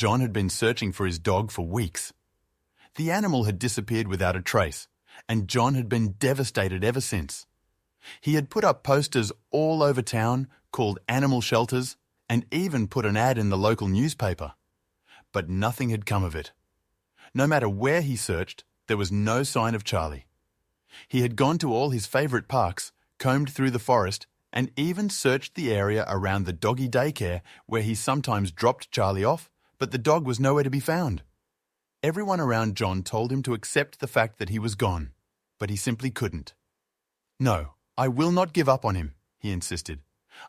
John had been searching for his dog for weeks. The animal had disappeared without a trace, and John had been devastated ever since. He had put up posters all over town called animal shelters and even put an ad in the local newspaper. But nothing had come of it. No matter where he searched, there was no sign of Charlie. He had gone to all his favourite parks, combed through the forest, and even searched the area around the doggy daycare where he sometimes dropped Charlie off, but the dog was nowhere to be found. Everyone around John told him to accept the fact that he was gone, but he simply couldn't. "No, I will not give up on him," he insisted.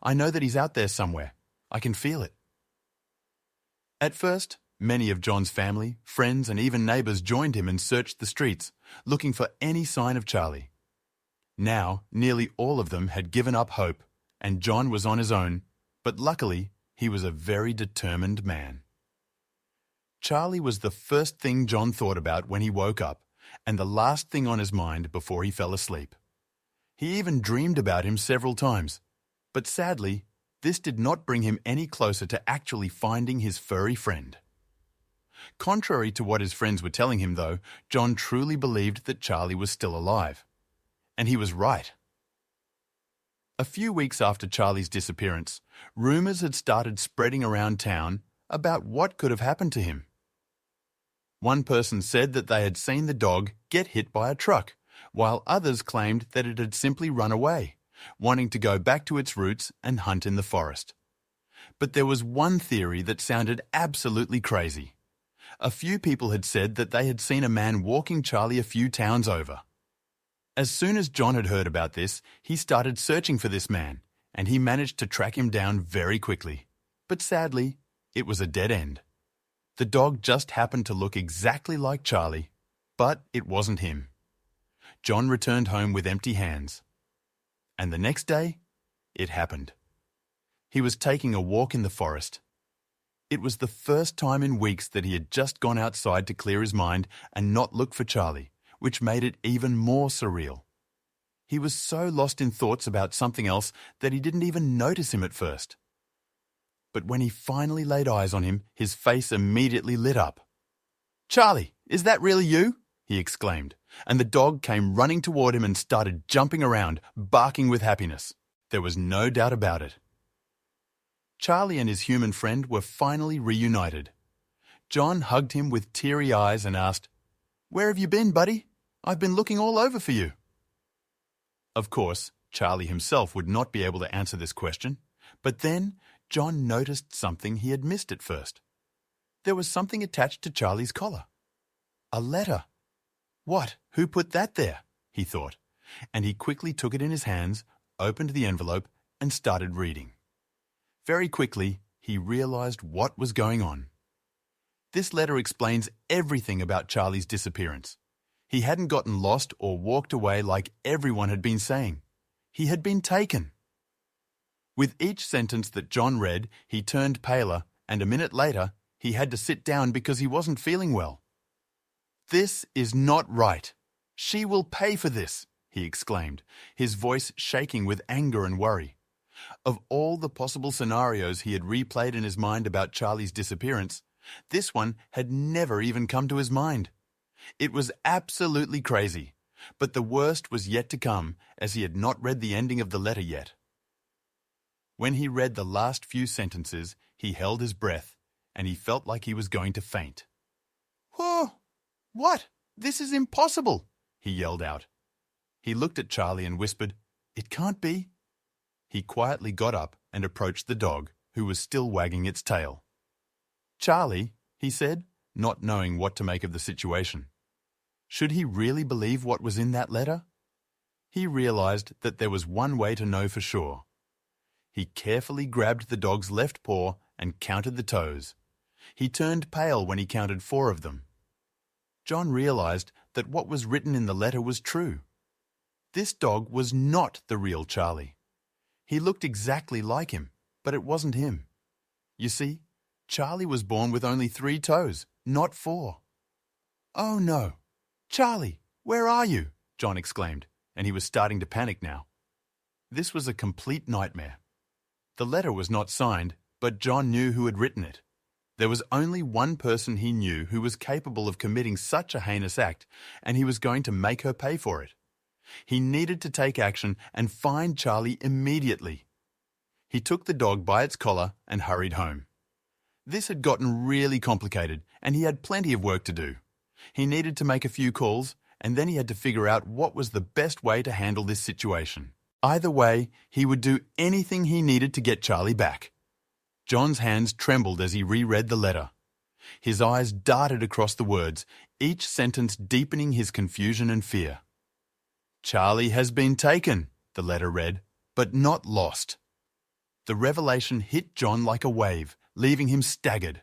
"I know that he's out there somewhere. I can feel it." At first, many of John's family, friends, and even neighbours joined him and searched the streets, looking for any sign of Charlie. Now, nearly all of them had given up hope, and John was on his own, but luckily, he was a very determined man. Charlie was the first thing John thought about when he woke up, and the last thing on his mind before he fell asleep. He even dreamed about him several times, but sadly, this did not bring him any closer to actually finding his furry friend. Contrary to what his friends were telling him, though, John truly believed that Charlie was still alive. And he was right. A few weeks after Charlie's disappearance, rumours had started spreading around town about what could have happened to him. One person said that they had seen the dog get hit by a truck, while others claimed that it had simply run away, wanting to go back to its roots and hunt in the forest. But there was one theory that sounded absolutely crazy. A few people had said that they had seen a man walking Charlie a few towns over. As soon as John had heard about this, he started searching for this man, and he managed to track him down very quickly. But sadly, it was a dead end. The dog just happened to look exactly like Charlie, but it wasn't him. John returned home with empty hands. And the next day, it happened. He was taking a walk in the forest. It was the first time in weeks that he had just gone outside to clear his mind and not look for Charlie, which made it even more surreal. He was so lost in thoughts about something else that he didn't even notice him at first. But when he finally laid eyes on him, his face immediately lit up. "Charlie, is that really you?" he exclaimed, and the dog came running toward him and started jumping around, barking with happiness. There was no doubt about it. Charlie and his human friend were finally reunited. John hugged him with teary eyes and asked, "Where have you been, buddy? I've been looking all over for you." Of course, Charlie himself would not be able to answer this question, but then John noticed something he had missed at first. There was something attached to Charlie's collar. A letter. "What? Who put that there?" he thought, and he quickly took it in his hands, opened the envelope, and started reading. Very quickly, he realized what was going on. This letter explains everything about Charlie's disappearance. He hadn't gotten lost or walked away like everyone had been saying. He had been taken. With each sentence that John read, he turned paler, and a minute later, he had to sit down because he wasn't feeling well. "This is not right. She will pay for this," he exclaimed, his voice shaking with anger and worry. Of all the possible scenarios he had replayed in his mind about Charlie's disappearance, this one had never even come to his mind. It was absolutely crazy, but the worst was yet to come, as he had not read the ending of the letter yet. When he read the last few sentences, he held his breath, and he felt like he was going to faint. "Whoa! What? This is impossible!" he yelled out. He looked at Charlie and whispered, "It can't be." He quietly got up and approached the dog, who was still wagging its tail. "Charlie," he said, not knowing what to make of the situation. Should he really believe what was in that letter? He realized that there was one way to know for sure. He carefully grabbed the dog's left paw and counted the toes. He turned pale when he counted 4 of them. John realized that what was written in the letter was true. This dog was not the real Charlie. He looked exactly like him, but it wasn't him. You see, Charlie was born with only 3 toes, not 4. "Oh no! Charlie, where are you?" John exclaimed, and he was starting to panic now. This was a complete nightmare. The letter was not signed, but John knew who had written it. There was only one person he knew who was capable of committing such a heinous act, and he was going to make her pay for it. He needed to take action and find Charlie immediately. He took the dog by its collar and hurried home. This had gotten really complicated, and he had plenty of work to do. He needed to make a few calls, and then he had to figure out what was the best way to handle this situation. Either way, he would do anything he needed to get Charlie back. John's hands trembled as he reread the letter. His eyes darted across the words, each sentence deepening his confusion and fear. "Charlie has been taken," the letter read, "but not lost." The revelation hit John like a wave, leaving him staggered.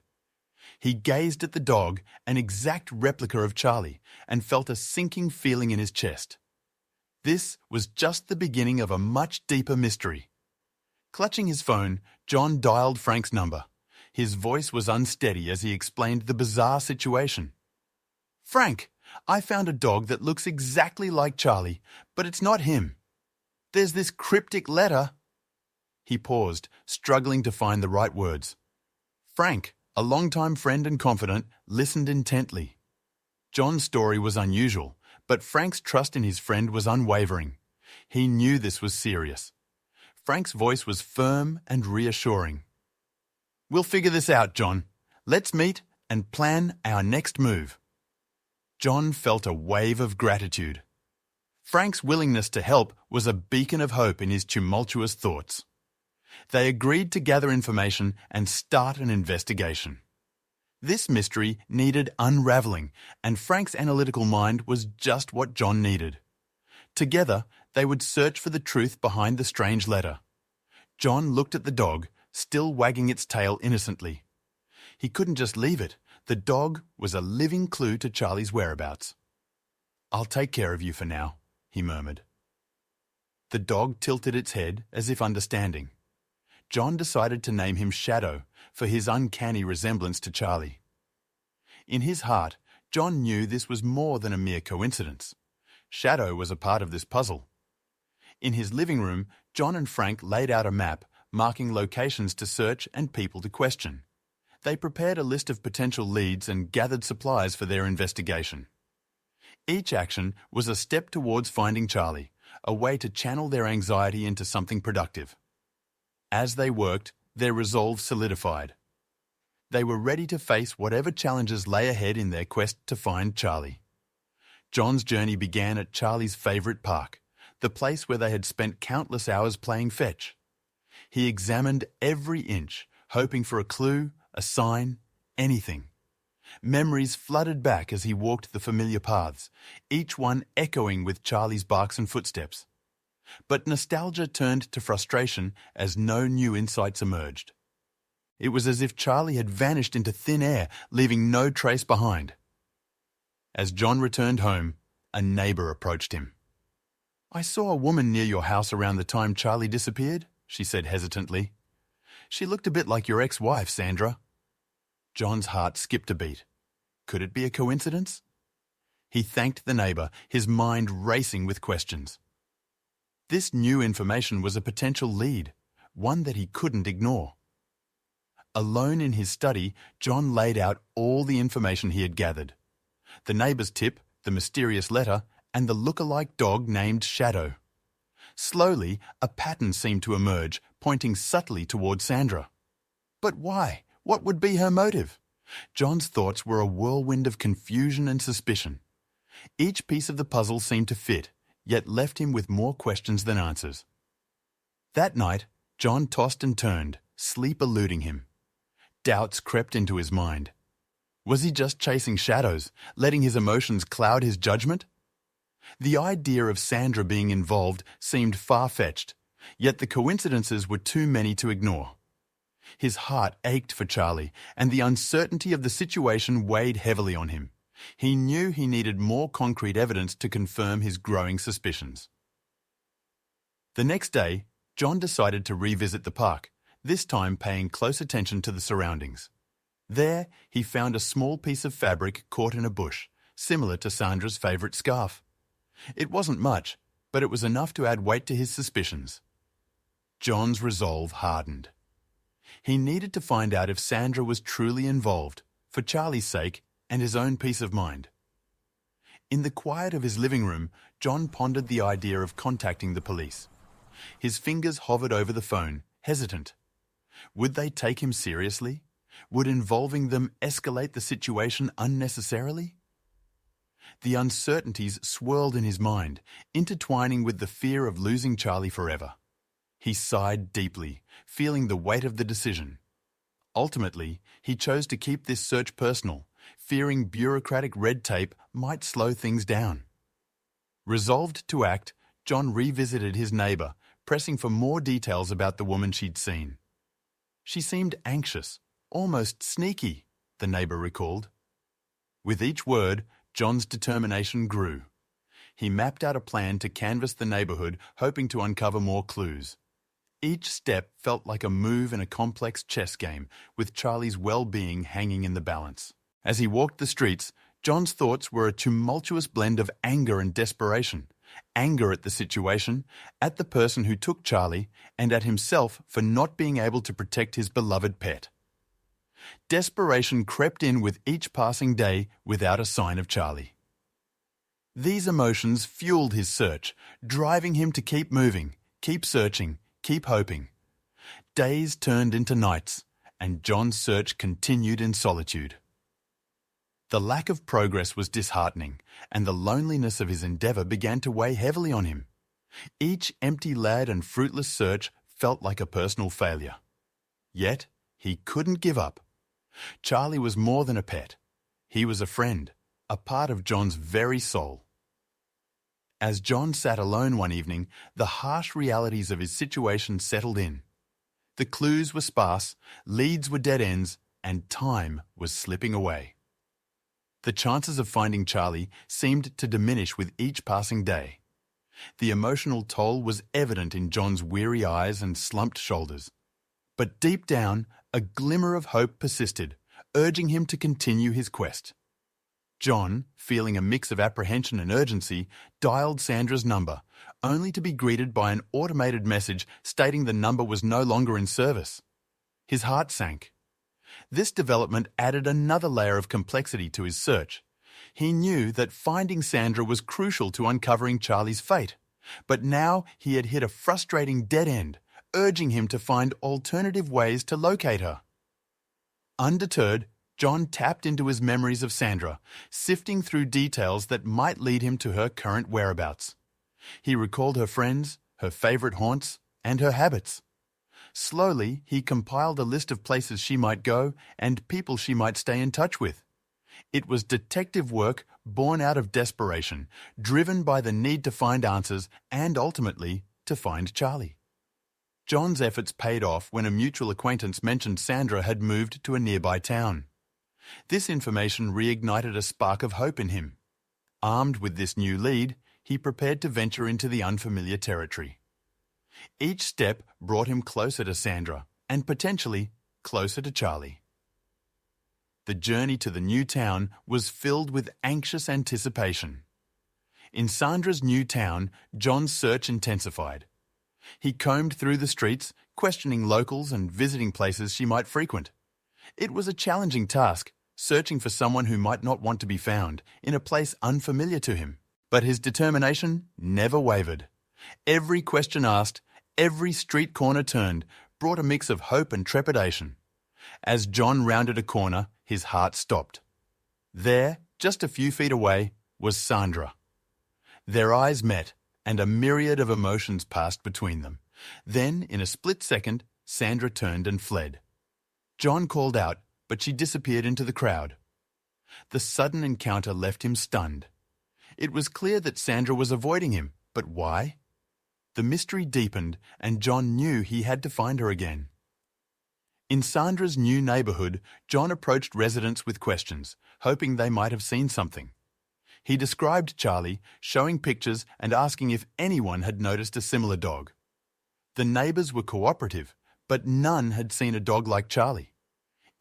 He gazed at the dog, an exact replica of Charlie, and felt a sinking feeling in his chest. This was just the beginning of a much deeper mystery. Clutching his phone, John dialed Frank's number. His voice was unsteady as he explained the bizarre situation. "Frank, I found a dog that looks exactly like Charlie, but it's not him. There's this cryptic letter." He paused, struggling to find the right words. Frank, a longtime friend and confidant, listened intently. John's story was unusual, but Frank's trust in his friend was unwavering. He knew this was serious. Frank's voice was firm and reassuring. "We'll figure this out, John. Let's meet and plan our next move." John felt a wave of gratitude. Frank's willingness to help was a beacon of hope in his tumultuous thoughts. They agreed to gather information and start an investigation. This mystery needed unraveling, and Frank's analytical mind was just what John needed. Together, they would search for the truth behind the strange letter. John looked at the dog, still wagging its tail innocently. He couldn't just leave it. The dog was a living clue to Charlie's whereabouts. "I'll take care of you for now," he murmured. The dog tilted its head as if understanding. John decided to name him Shadow for his uncanny resemblance to Charlie. In his heart, John knew this was more than a mere coincidence. Shadow was a part of this puzzle. In his living room, John and Frank laid out a map, marking locations to search and people to question. They prepared a list of potential leads and gathered supplies for their investigation. Each action was a step towards finding Charlie, a way to channel their anxiety into something productive. As they worked, their resolve solidified. They were ready to face whatever challenges lay ahead in their quest to find Charlie. John's journey began at Charlie's favourite park, the place where they had spent countless hours playing fetch. He examined every inch, hoping for a clue, a sign, anything. Memories flooded back as he walked the familiar paths, each one echoing with Charlie's barks and footsteps. But nostalgia turned to frustration as no new insights emerged. It was as if Charlie had vanished into thin air, leaving no trace behind. As John returned home, a neighbour approached him. "I saw a woman near your house around the time Charlie disappeared," she said hesitantly. "She looked a bit like your ex-wife, Sandra." John's heart skipped a beat. Could it be a coincidence? He thanked the neighbour, his mind racing with questions. This new information was a potential lead, one that he couldn't ignore. Alone in his study, John laid out all the information he had gathered. The neighbour's tip, the mysterious letter, and the look-alike dog named Shadow. Slowly, a pattern seemed to emerge, pointing subtly toward Sandra. But why? What would be her motive? John's thoughts were a whirlwind of confusion and suspicion. Each piece of the puzzle seemed to fit, yet left him with more questions than answers. That night, John tossed and turned, sleep eluding him. Doubts crept into his mind. Was he just chasing shadows, letting his emotions cloud his judgment? The idea of Sandra being involved seemed far-fetched, yet the coincidences were too many to ignore. His heart ached for Charlie, and the uncertainty of the situation weighed heavily on him. He knew he needed more concrete evidence to confirm his growing suspicions. The next day, John decided to revisit the park, this time paying close attention to the surroundings. There, he found a small piece of fabric caught in a bush, similar to Sandra's favourite scarf. It wasn't much, but it was enough to add weight to his suspicions. John's resolve hardened. He needed to find out if Sandra was truly involved, for Charlie's sake and his own peace of mind. In the quiet of his living room, John pondered the idea of contacting the police. His fingers hovered over the phone, hesitant. Would they take him seriously? Would involving them escalate the situation unnecessarily? The uncertainties swirled in his mind, intertwining with the fear of losing Charlie forever. He sighed deeply, feeling the weight of the decision. Ultimately, he chose to keep this search personal, fearing bureaucratic red tape might slow things down. Resolved to act, John revisited his neighbour, pressing for more details about the woman she'd seen. She seemed anxious, almost sneaky, the neighbour recalled. With each word, John's determination grew. He mapped out a plan to canvass the neighbourhood, hoping to uncover more clues. Each step felt like a move in a complex chess game, with Charlie's well-being hanging in the balance. As he walked the streets, John's thoughts were a tumultuous blend of anger and desperation. Anger at the situation, at the person who took Charlie, and at himself for not being able to protect his beloved pet. Desperation crept in with each passing day without a sign of Charlie. These emotions fueled his search, driving him to keep moving, keep searching, keep hoping. Days turned into nights, and John's search continued in solitude. The lack of progress was disheartening, and the loneliness of his endeavour began to weigh heavily on him. Each empty-lad and fruitless search felt like a personal failure. Yet, he couldn't give up. Charlie was more than a pet. He was a friend, a part of John's very soul. As John sat alone one evening, the harsh realities of his situation settled in. The clues were sparse, leads were dead ends, and time was slipping away. The chances of finding Charlie seemed to diminish with each passing day. The emotional toll was evident in John's weary eyes and slumped shoulders. But deep down, a glimmer of hope persisted, urging him to continue his quest. John, feeling a mix of apprehension and urgency, dialed Sandra's number, only to be greeted by an automated message stating the number was no longer in service. His heart sank. This development added another layer of complexity to his search. He knew that finding Sandra was crucial to uncovering Charlie's fate, but now he had hit a frustrating dead end, urging him to find alternative ways to locate her. Undeterred, John tapped into his memories of Sandra, sifting through details that might lead him to her current whereabouts. He recalled her friends, her favourite haunts, and her habits. Slowly, he compiled a list of places she might go and people she might stay in touch with. It was detective work born out of desperation, driven by the need to find answers and ultimately to find Charlie. John's efforts paid off when a mutual acquaintance mentioned Sandra had moved to a nearby town. This information reignited a spark of hope in him. Armed with this new lead, he prepared to venture into the unfamiliar territory. Each step brought him closer to Sandra and potentially closer to Charlie. The journey to the new town was filled with anxious anticipation. In Sandra's new town, John's search intensified. He combed through the streets, questioning locals and visiting places she might frequent. It was a challenging task, searching for someone who might not want to be found in a place unfamiliar to him. But his determination never wavered. Every question asked, every street corner turned, brought a mix of hope and trepidation. As John rounded a corner, his heart stopped. There, just a few feet away, was Sandra. Their eyes met, and a myriad of emotions passed between them. Then, in a split second, Sandra turned and fled. John called out, but she disappeared into the crowd. The sudden encounter left him stunned. It was clear that Sandra was avoiding him, but why? The mystery deepened, and John knew he had to find her again. In Sandra's new neighbourhood, John approached residents with questions, hoping they might have seen something. He described Charlie, showing pictures and asking if anyone had noticed a similar dog. The neighbours were cooperative, but none had seen a dog like Charlie.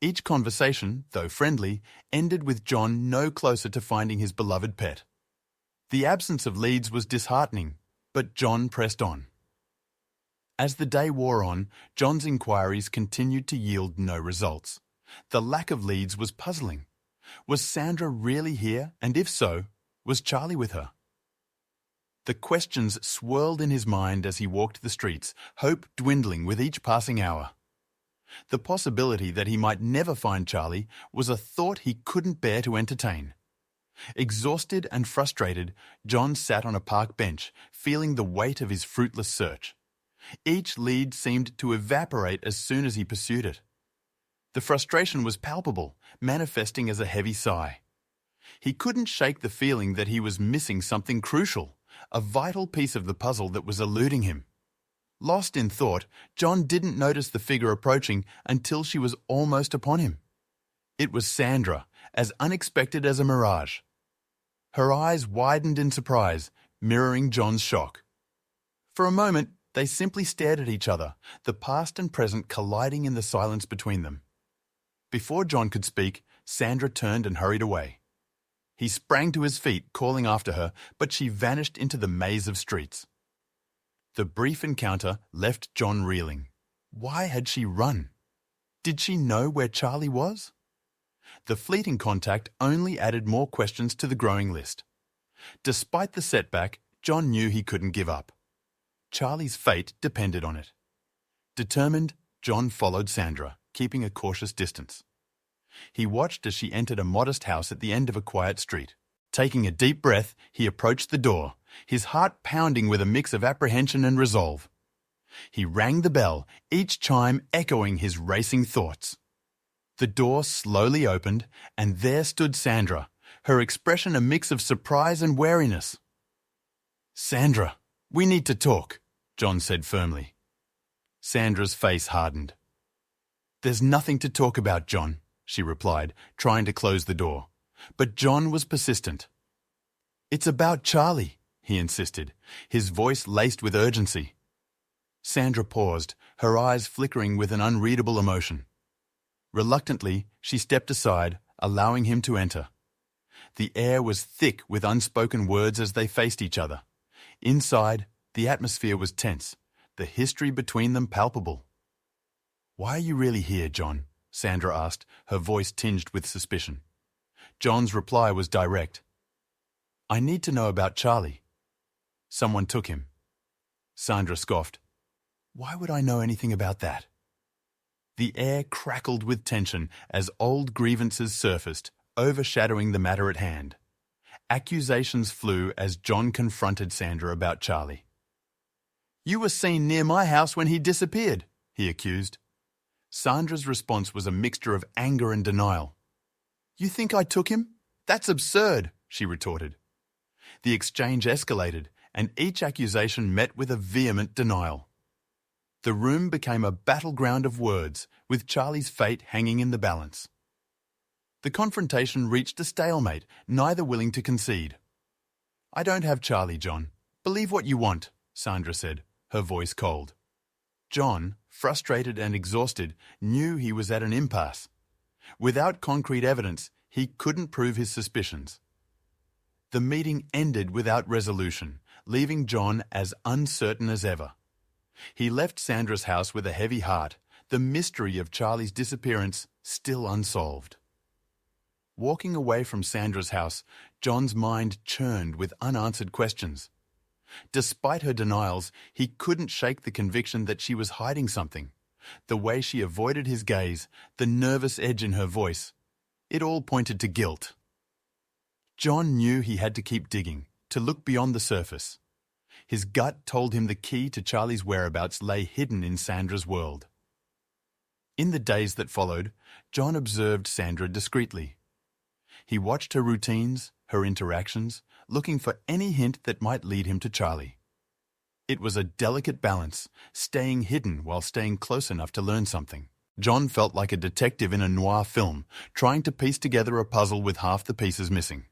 Each conversation, though friendly, ended with John no closer to finding his beloved pet. The absence of leads was disheartening, but John pressed on. As the day wore on, John's inquiries continued to yield no results. The lack of leads was puzzling. Was Sandra really here, and if so, was Charlie with her? The questions swirled in his mind as he walked the streets, hope dwindling with each passing hour. The possibility that he might never find Charlie was a thought he couldn't bear to entertain. Exhausted and frustrated, John sat on a park bench, feeling the weight of his fruitless search. Each lead seemed to evaporate as soon as he pursued it. The frustration was palpable, manifesting as a heavy sigh. He couldn't shake the feeling that he was missing something crucial, a vital piece of the puzzle that was eluding him. Lost in thought, John didn't notice the figure approaching until she was almost upon him. It was Sandra, as unexpected as a mirage. Her eyes widened in surprise, mirroring John's shock. For a moment, they simply stared at each other, the past and present colliding in the silence between them. Before John could speak, Sandra turned and hurried away. He sprang to his feet, calling after her, but she vanished into the maze of streets. The brief encounter left John reeling. Why had she run? Did she know where Charlie was? The fleeting contact only added more questions to the growing list. Despite the setback, John knew he couldn't give up. Charlie's fate depended on it. Determined, John followed Sandra, keeping a cautious distance. He watched as she entered a modest house at the end of a quiet street. Taking a deep breath, he approached the door, his heart pounding with a mix of apprehension and resolve. He rang the bell, each chime echoing his racing thoughts. The door slowly opened, and there stood Sandra, her expression a mix of surprise and wariness. "Sandra, we need to talk," John said firmly. Sandra's face hardened. "There's nothing to talk about, John," she replied, trying to close the door. But John was persistent. "It's about Charlie," he insisted, his voice laced with urgency. Sandra paused, her eyes flickering with an unreadable emotion. Reluctantly, she stepped aside, allowing him to enter. The air was thick with unspoken words as they faced each other. Inside, the atmosphere was tense, the history between them palpable. "Why are you really here, John?" Sandra asked, her voice tinged with suspicion. John's reply was direct. "I need to know about Charlie. Someone took him." Sandra scoffed. "Why would I know anything about that?" The air crackled with tension as old grievances surfaced, overshadowing the matter at hand. Accusations flew as John confronted Sandra about Charlie. "You were seen near my house when he disappeared," he accused. Sandra's response was a mixture of anger and denial. "You think I took him? That's absurd," she retorted. The exchange escalated, and each accusation met with a vehement denial. The room became a battleground of words, with Charlie's fate hanging in the balance. The confrontation reached a stalemate, neither willing to concede. "I don't have Charlie, John. Believe what you want," Sandra said, her voice cold. John, frustrated and exhausted, knew he was at an impasse. Without concrete evidence, he couldn't prove his suspicions. The meeting ended without resolution, leaving John as uncertain as ever. He left Sandra's house with a heavy heart, the mystery of Charlie's disappearance still unsolved. Walking away from Sandra's house, John's mind churned with unanswered questions. Despite her denials, he couldn't shake the conviction that she was hiding something. The way she avoided his gaze, the nervous edge in her voice, it all pointed to guilt. John knew he had to keep digging, to look beyond the surface. His gut told him the key to Charlie's whereabouts lay hidden in Sandra's world. In the days that followed, John observed Sandra discreetly. He watched her routines, her interactions, looking for any hint that might lead him to Charlie. It was a delicate balance, staying hidden while staying close enough to learn something. John felt like a detective in a noir film, trying to piece together a puzzle with half the pieces missing.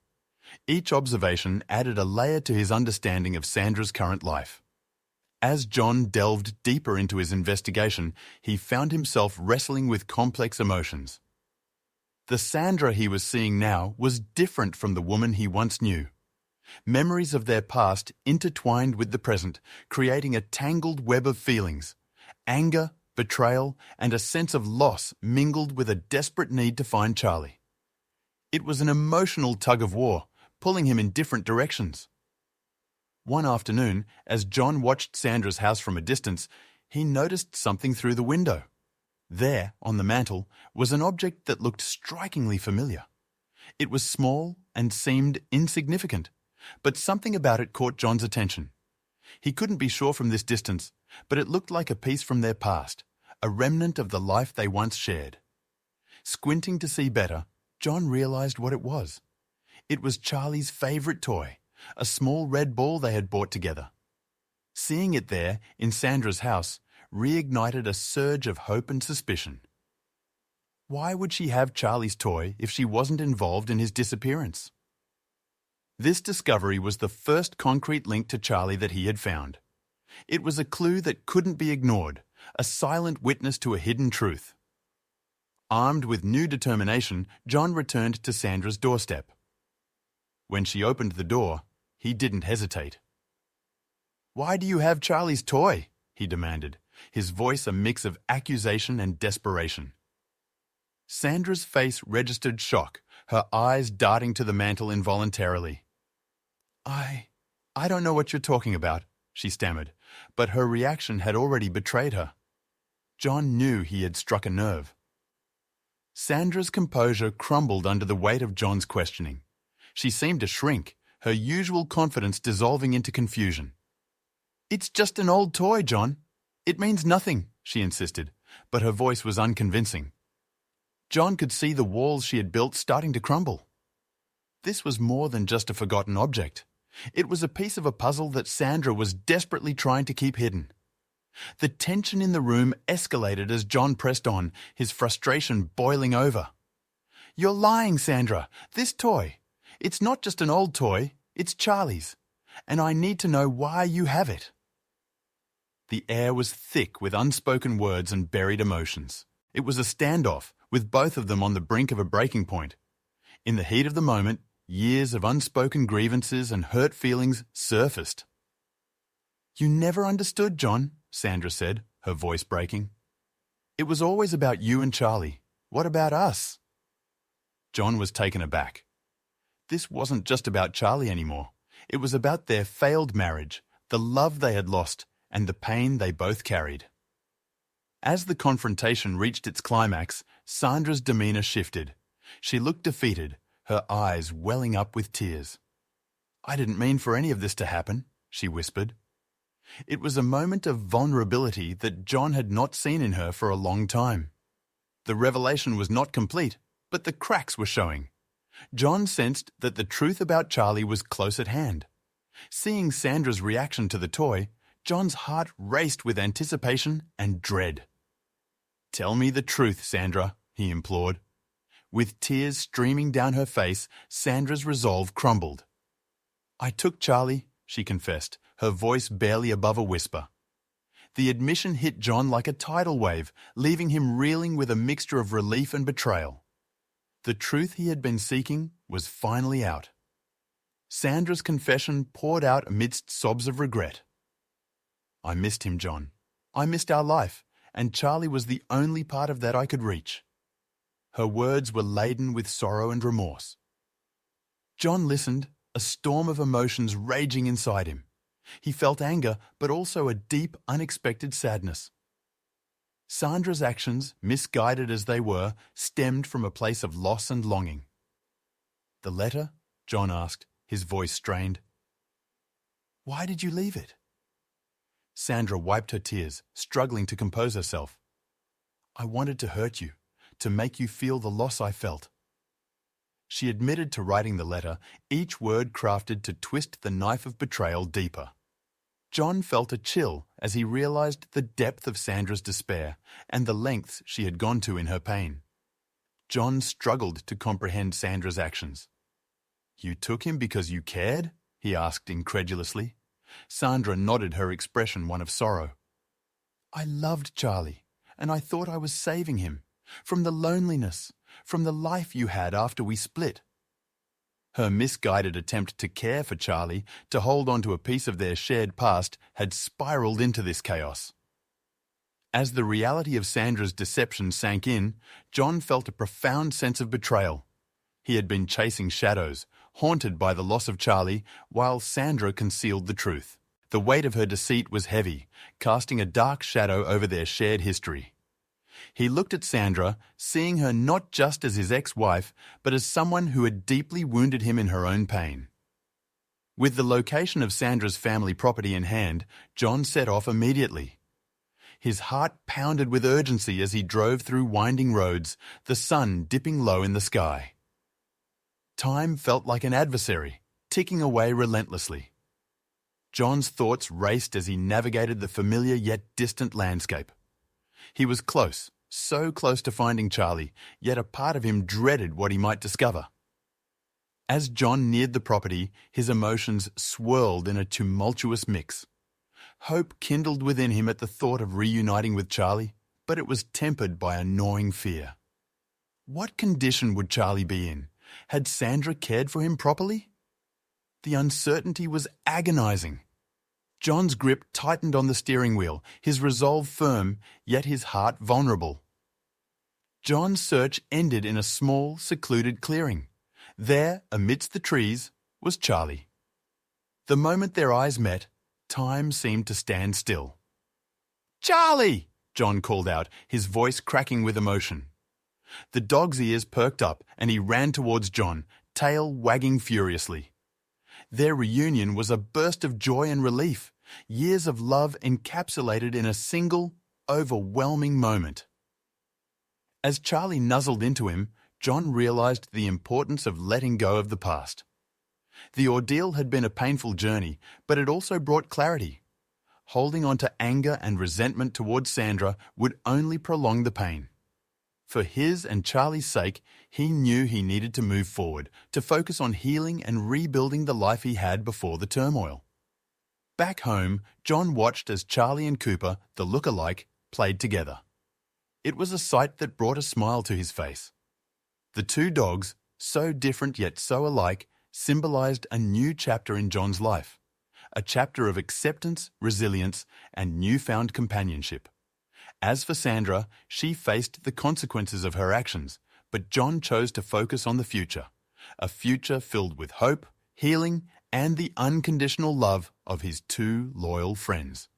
Each observation added a layer to his understanding of Sandra's current life. As John delved deeper into his investigation, he found himself wrestling with complex emotions. The Sandra he was seeing now was different from the woman he once knew. Memories of their past intertwined with the present, creating a tangled web of feelings. Anger, betrayal, and a sense of loss mingled with a desperate need to find Charlie. It was an emotional tug-of-war, pulling him in different directions. One afternoon, as John watched Sandra's house from a distance, he noticed something through the window. There, on the mantel, was an object that looked strikingly familiar. It was small and seemed insignificant, but something about it caught John's attention. He couldn't be sure from this distance, but it looked like a piece from their past, a remnant of the life they once shared. Squinting to see better, John realized what it was. It was Charlie's favorite toy, a small red ball they had bought together. Seeing it there, in Sandra's house, reignited a surge of hope and suspicion. Why would she have Charlie's toy if she wasn't involved in his disappearance? This discovery was the first concrete link to Charlie that he had found. It was a clue that couldn't be ignored, a silent witness to a hidden truth. Armed with new determination, John returned to Sandra's doorstep. When she opened the door, he didn't hesitate. "Why do you have Charlie's toy?" he demanded, his voice a mix of accusation and desperation. Sandra's face registered shock, her eyes darting to the mantel involuntarily. I don't know what you're talking about," she stammered, but her reaction had already betrayed her. John knew he had struck a nerve. Sandra's composure crumbled under the weight of John's questioning. She seemed to shrink, her usual confidence dissolving into confusion. "It's just an old toy, John. It means nothing," she insisted, but her voice was unconvincing. John could see the walls she had built starting to crumble. This was more than just a forgotten object. It was a piece of a puzzle that Sandra was desperately trying to keep hidden. The tension in the room escalated as John pressed on, his frustration boiling over. "You're lying, Sandra. This toy. It's not just an old toy, it's Charlie's. And I need to know why you have it." The air was thick with unspoken words and buried emotions. It was a standoff, with both of them on the brink of a breaking point. In the heat of the moment, years of unspoken grievances and hurt feelings surfaced. "You never understood, John," Sandra said, her voice breaking. "It was always about you and Charlie. What about us?" John was taken aback. This wasn't just about Charlie anymore. It was about their failed marriage, the love they had lost, and the pain they both carried. As the confrontation reached its climax, Sandra's demeanor shifted. She looked defeated, her eyes welling up with tears. "I didn't mean for any of this to happen," she whispered. It was a moment of vulnerability that John had not seen in her for a long time. The revelation was not complete, but the cracks were showing. John sensed that the truth about Charlie was close at hand. Seeing Sandra's reaction to the toy, John's heart raced with anticipation and dread. "Tell me the truth, Sandra," he implored. With tears streaming down her face, Sandra's resolve crumbled. "I took Charlie," she confessed, her voice barely above a whisper. The admission hit John like a tidal wave, leaving him reeling with a mixture of relief and betrayal. The truth he had been seeking was finally out. Sandra's confession poured out amidst sobs of regret. "I missed him, John. I missed our life, and Charlie was the only part of that I could reach." Her words were laden with sorrow and remorse. John listened, a storm of emotions raging inside him. He felt anger, but also a deep, unexpected sadness. Sandra's actions, misguided as they were, stemmed from a place of loss and longing. "The letter?" John asked, his voice strained. "Why did you leave it?" Sandra wiped her tears, struggling to compose herself. "I wanted to hurt you, to make you feel the loss I felt." She admitted to writing the letter, each word crafted to twist the knife of betrayal deeper. John felt a chill as he realized the depth of Sandra's despair and the lengths she had gone to in her pain. John struggled to comprehend Sandra's actions. "You took him because you cared?" he asked incredulously. Sandra nodded, her expression one of sorrow. "I loved Charlie, and I thought I was saving him. From the loneliness, from the life you had after we split." Her misguided attempt to care for Charlie, to hold on to a piece of their shared past, had spiraled into this chaos. As the reality of Sandra's deception sank in, John felt a profound sense of betrayal. He had been chasing shadows, haunted by the loss of Charlie, while Sandra concealed the truth. The weight of her deceit was heavy, casting a dark shadow over their shared history. He looked at Sandra, seeing her not just as his ex-wife, but as someone who had deeply wounded him in her own pain. With the location of Sandra's family property in hand, John set off immediately. His heart pounded with urgency as he drove through winding roads, the sun dipping low in the sky. Time felt like an adversary, ticking away relentlessly. John's thoughts raced as he navigated the familiar yet distant landscape. He was close, so close to finding Charlie, yet a part of him dreaded what he might discover. As John neared the property, his emotions swirled in a tumultuous mix. Hope kindled within him at the thought of reuniting with Charlie, but it was tempered by a gnawing fear. What condition would Charlie be in? Had Sandra cared for him properly? The uncertainty was agonizing. John's grip tightened on the steering wheel, his resolve firm, yet his heart vulnerable. John's search ended in a small, secluded clearing. There, amidst the trees, was Charlie. The moment their eyes met, time seemed to stand still. "Charlie!" John called out, his voice cracking with emotion. The dog's ears perked up and he ran towards John, tail wagging furiously. Their reunion was a burst of joy and relief, years of love encapsulated in a single, overwhelming moment. As Charlie nuzzled into him, John realized the importance of letting go of the past. The ordeal had been a painful journey, but it also brought clarity. Holding on to anger and resentment towards Sandra would only prolong the pain. For his and Charlie's sake, he knew he needed to move forward, to focus on healing and rebuilding the life he had before the turmoil. Back home, John watched as Charlie and Cooper, the look-alike, played together. It was a sight that brought a smile to his face. The two dogs, so different yet so alike, symbolized a new chapter in John's life, a chapter of acceptance, resilience, and newfound companionship. As for Sandra, she faced the consequences of her actions, but John chose to focus on the future, a future filled with hope, healing, and the unconditional love of his two loyal friends.